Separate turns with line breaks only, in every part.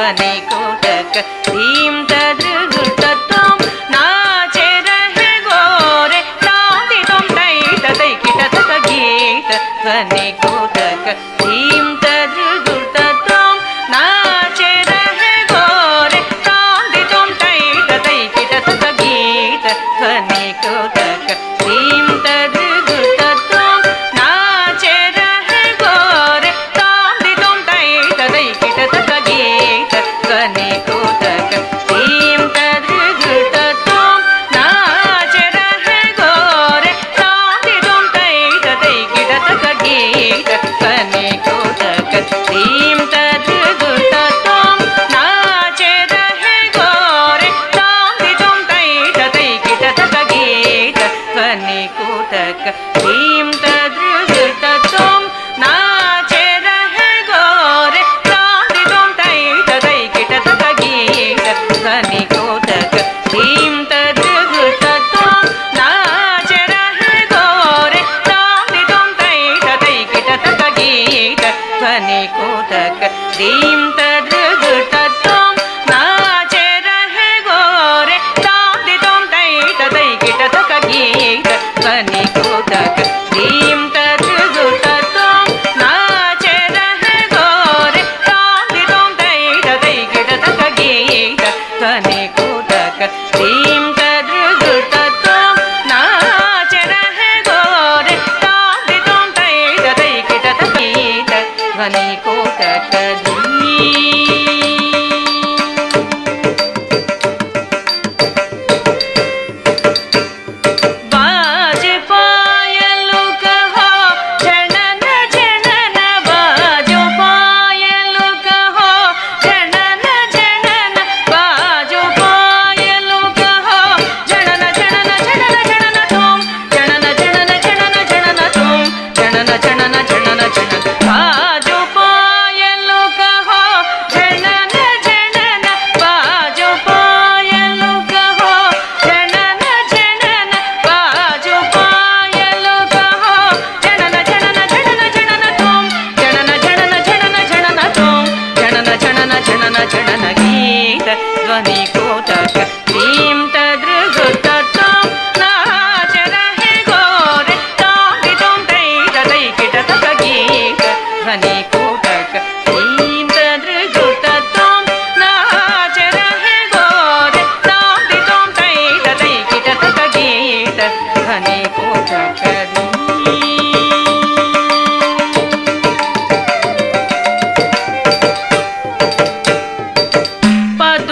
ध्वनि कोटक धीम तद्रुतत्वं नाचे रहे गोरे तांति तुम तै तदै किट तक गीत ध्वनि कोटक धीम तद्रुतत्वं नाचे रहे गोरे तांति तुम तै तदै किट तक गीत ध्वनि कोटक धीम तद्रुतत्वं नाचे रहे गोरे तांति तुम तै तदै किट तक गीत ध्वनि कोटक धीम तद्रुतत्वं नाचे रहे गोरे तांति तुम तै तदै किट तक गीत ध्वनि कोटक धीम तद्रुतत्वं नाचे रहे गोरे तांति तुम तै तदै किट तक गीत ध्वनि कोटक धीम तद्रुतत्वं नाचे रहे गोरे तांति तुम तै तदै किट तक गीत ध्वनि कोटक धीम तद्रुतत्वं नाचे रहे गोरे तांति तुम तै तदै किट तक गीत ध्वनि कोटक धीम तद्रुतत्वं नाचे रहे गोरे तांति तुम तै तदै किट तक गीत ध्वनि कोटक धीम तद्रुतत्वं नाचे रहे गोरे तांति तुम तै तदै किट तक गीत ध्वनि कोटक धीम तद्रुतत्वं नाचे रहे गोरे तांति तुम तै तदै किट तक गीत ध्वनि कोटक बाज पायलु कहो झनन झनन बाजो पायलु कहो झनन झनन बाजो पायलु कहो झनन झनन झनन झनन तुम झनन झनन झनन झनन तुम झनन झनन झनन झनन बाजो पायलु कहो झनन झनन बाजो पायलु कहो झनन झनन बाजो पायलु कहो झनन झनन झनन झनन तुम झनन झनन झनन झनन तुम झनन झनन झनन झनन गीत ध्वनि कोटक धीम तद्रुतत्वं नाच रहे गोरे तांति तुम तै तदै किट तक गीत ध्वनि कोटक धीम तद्रुतत्वं नाच रहे गोरे तांति तुम तै तदै किट तक गीत ध्वनि कोटक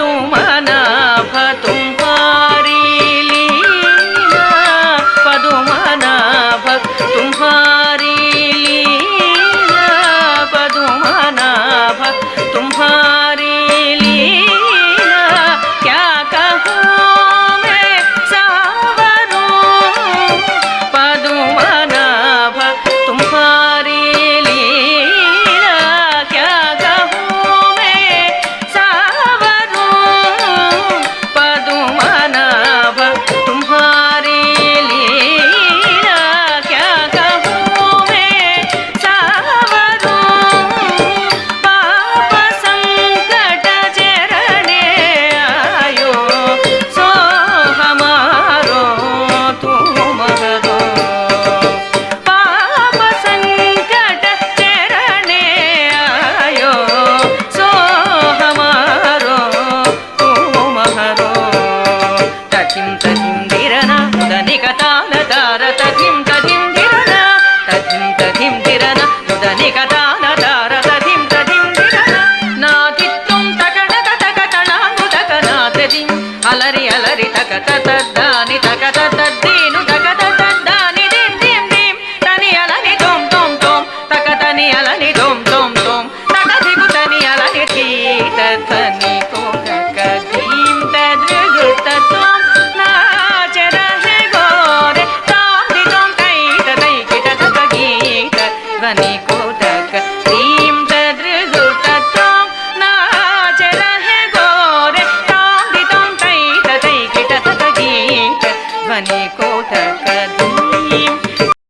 पदुमनाभ तुम्हारी लीला पदुमनाभ तुम्हारी लीला पदुमनाभ तुम्हारी लीला क्या कहूँ मैं सावरूं पदुमनाभ तुम्हारी लीला क्या कहूँ मैं सावरूं पदुमनाभ तुम्हारी लीला क्या कहूँ मैं सावरूं पाप संकट चरणे आयो सो हमारो तुम हरो पाप संकट चरणे आयो सो हमारो तुम हरो तथिं तथिं धिरना उदनि कतान तार तथिं तथिं धिरना तथिं तथिं धिरना उदनि कतान तार तथिं तथिं धिरना नातित्वं तकणक तकतणानु तकनातदिं अलरि अलरि तकत तद्दानि तकत तद्दीनु तकत तद्दानि दिं दिं दिं तनि अलनि तों तों तों तकतनि अलनि तों तों तों तकधिकुतनि अलनि धीत ध्वनि कोटक धीम तद्रुतत्वं नाच रहे गोरे तांति तुम तै तदै किट तक गीत ध्वनि कोटक धीम तद्रुतत्वं नाच रहे गोरे तांति तुम तै तदै किट तक गीत ध्वनि कोटक धीम